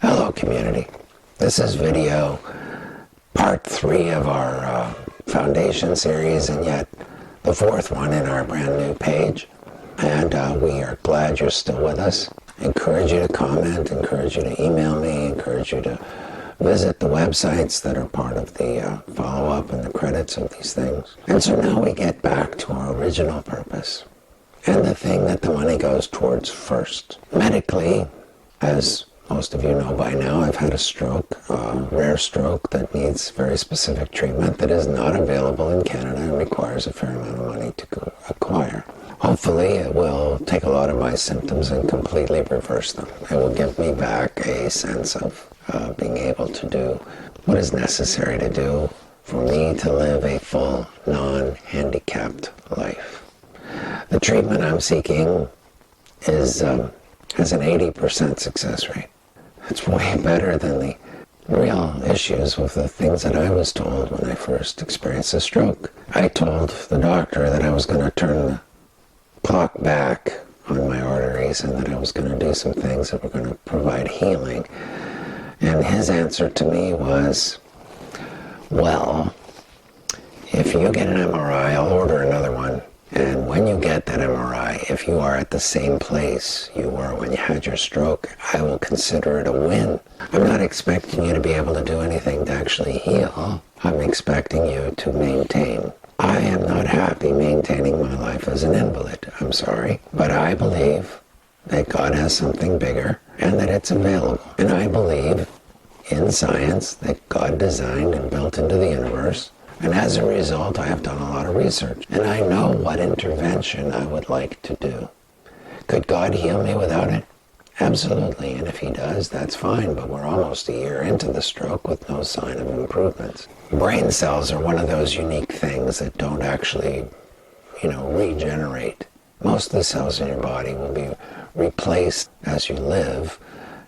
Hello community, this is video part 3 of our foundation series, and yet the 4th one in our brand new page, and we are glad you're still with us. Encourage you to comment, encourage you to email me, encourage you to visit the websites that are part of the follow-up and the credits of these things. And so now we get back to our original purpose and the thing that the money goes towards first. Medically, as most of you know by now, I've had a stroke, a rare stroke that needs very specific treatment that is not available in Canada and requires a fair amount of money to acquire. Hopefully it will take a lot of my symptoms and completely reverse them. It will give me back a sense of being able to do what is necessary to do for me to live a full, non-handicapped life. The treatment I'm seeking has an 80% success rate. It's way better than the real issues with the things that I was told when I first experienced a stroke. I told the doctor that I was going to turn the clock back on my arteries and that I was going to do some things that were going to provide healing. And his answer to me was, well, if you get an MRI, I'll order another one. And when you get that MRI, if you are at the same place you were when you had your stroke, I will consider it a win. I'm not expecting you to be able to do anything to actually heal. I'm expecting you to maintain. I am not happy maintaining my life as an invalid. I'm sorry. But I believe that God has something bigger and that it's available. And I believe in science that God designed and built into the universe. And as a result, I have done a lot of research, and I know what intervention I would like to do. Could God heal me without it? Absolutely, and if he does, that's fine, but we're almost a year into the stroke with no sign of improvements. Brain cells are one of those unique things that don't actually, regenerate. Most of the cells in your body will be replaced as you live.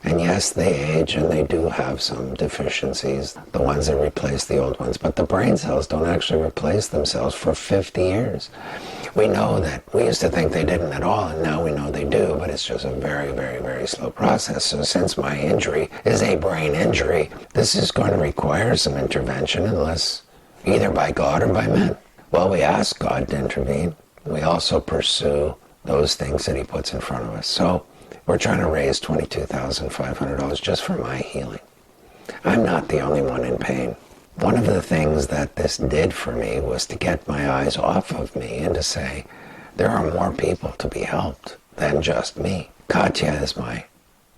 And yes, they age and they do have some deficiencies, the ones that replace the old ones, but the brain cells don't actually replace themselves for 50 years. We know that. We used to think they didn't at all, and now we know they do, but it's just a very, very, very slow process. So since my injury is a brain injury, this is going to require some intervention, unless either by God or by men. Well, we ask God to intervene. We also pursue those things that he puts in front of us. So we're trying to raise $22,500 just for my healing. I'm not the only one in pain. One of the things that this did for me was to get my eyes off of me and to say, there are more people to be helped than just me. Katya is my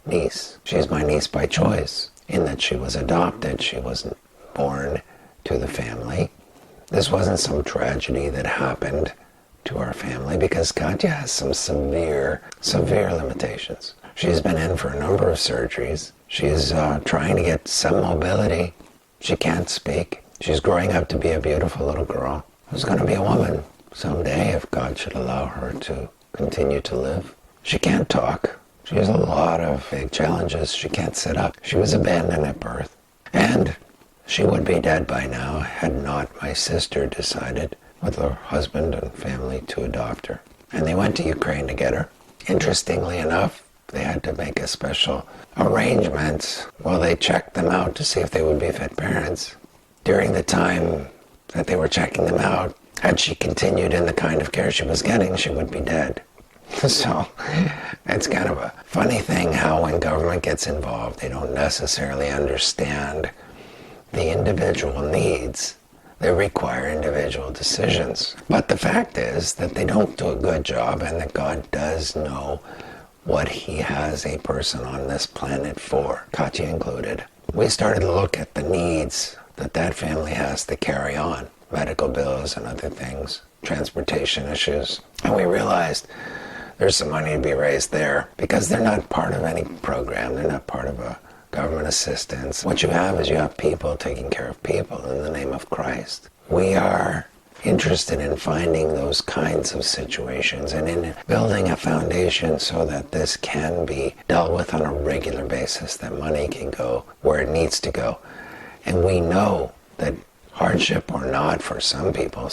niece. She's my niece by choice, in that she was adopted. She wasn't born to the family. This wasn't some tragedy that happened to our family, because Katya has some severe limitations. She's been in for a number of surgeries. She's trying to get some mobility. She can't speak. She's growing up to be a beautiful little girl who's going to be a woman someday if God should allow her to continue to live. She can't talk. She has a lot of big challenges. She can't sit up. She was abandoned at birth. And she would be dead by now had not my sister decided with her husband and family to adopt her. And they went to Ukraine to get her. Interestingly enough, they had to make a special arrangement while they checked them out to see if they would be fit parents. During the time that they were checking them out, had she continued in the kind of care she was getting, she would be dead. So it's kind of a funny thing how when government gets involved, they don't necessarily understand the individual needs. They require individual decisions. But the fact is that they don't do a good job, and that God does know what he has a person on this planet for, Katya included. We started to look at the needs that family has to carry on, medical bills and other things, transportation issues. And we realized there's some money to be raised there, because they're not part of any program. They're not part of a government assistance. What you have is you have people taking care of people in the name of Christ. We are interested in finding those kinds of situations and in building a foundation so that this can be dealt with on a regular basis, that money can go where it needs to go. And we know that hardship or not, for some people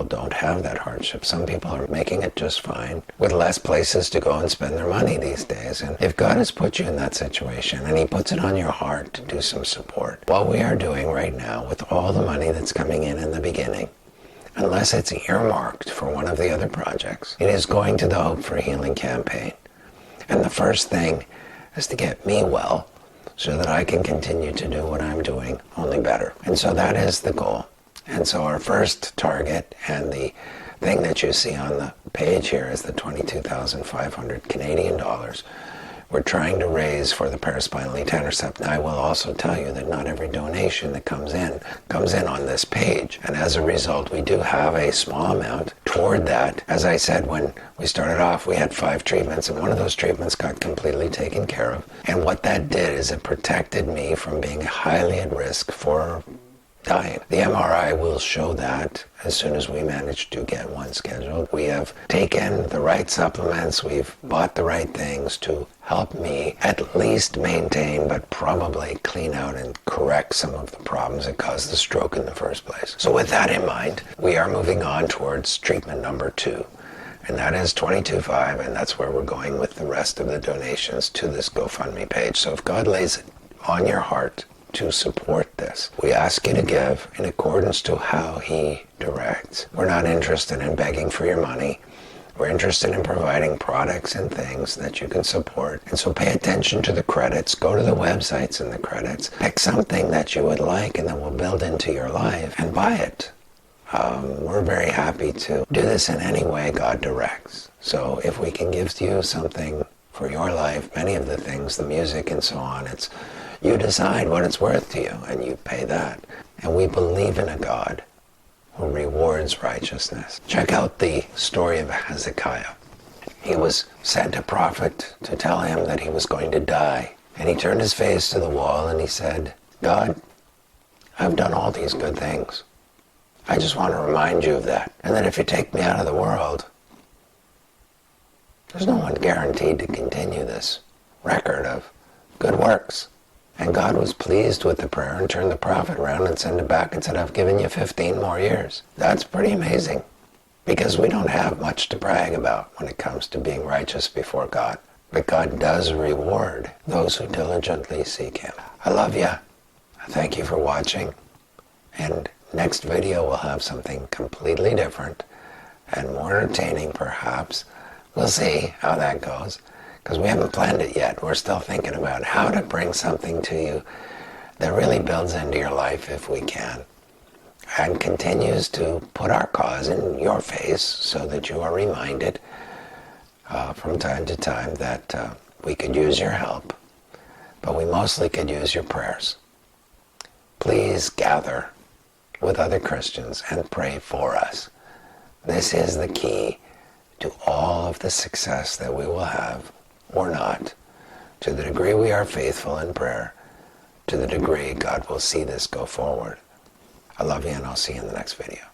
don't have that hardship. Some people are making it just fine with less places to go and spend their money these days. And if God has put you in that situation and he puts it on your heart to do some support, what we are doing right now with all the money that's coming in the beginning, unless it's earmarked for one of the other projects, it is going to the Hope for Healing campaign. And the first thing is to get me well, so that I can continue to do what I'm doing, only better. And so that is the goal. And so our first target, and the thing that you see on the page here, is the 22,500 Canadian dollars we're trying to raise for the paraspinal etanercept. Now, I will also tell you that not every donation that comes in on this page. And as a result, we do have a small amount toward that. As I said, when we started off, we had 5 treatments, and one of those treatments got completely taken care of. And what that did is it protected me from being highly at risk for dying. The MRI will show that as soon as we manage to get one scheduled. We have taken the right supplements, we've bought the right things to help me at least maintain, but probably clean out and correct some of the problems that caused the stroke in the first place. So with that in mind, we are moving on towards treatment number 2. And that is 22.5, and that's where we're going with the rest of the donations to this GoFundMe page. So if God lays it on your heart to support this, we ask you to give in accordance to how he directs. We're not interested in begging for your money. We're interested in providing products and things that you can support. And so pay attention to the credits. Go to the websites and the credits. Pick something that you would like and that will build into your life and buy it. We're very happy to do this in any way God directs. So if we can give you something for your life, many of the things, the music and so on, it's you decide what it's worth to you, and you pay that. And we believe in a God who rewards righteousness. Check out the story of Hezekiah. He was sent a prophet to tell him that he was going to die. And he turned his face to the wall and he said, God, I've done all these good things. I just want to remind you of that. And that if you take me out of the world, there's no one guaranteed to continue this record of good works. And God was pleased with the prayer and turned the prophet around and sent it back and said, I've given you 15 more years. That's pretty amazing, because we don't have much to brag about when it comes to being righteous before God. But God does reward those who diligently seek him. I love you. Thank you for watching. And next video will have something completely different and more entertaining, perhaps. We'll see how that goes, because we haven't planned it yet. We're still thinking about how to bring something to you that really builds into your life, if we can, and continues to put our cause in your face so that you are reminded from time to time that we could use your help, but we mostly could use your prayers. Please gather with other Christians and pray for us. This is the key to all of the success that we will have, or not. To the degree we are faithful in prayer, to the degree God will see this go forward. I love you, and I'll see you in the next video.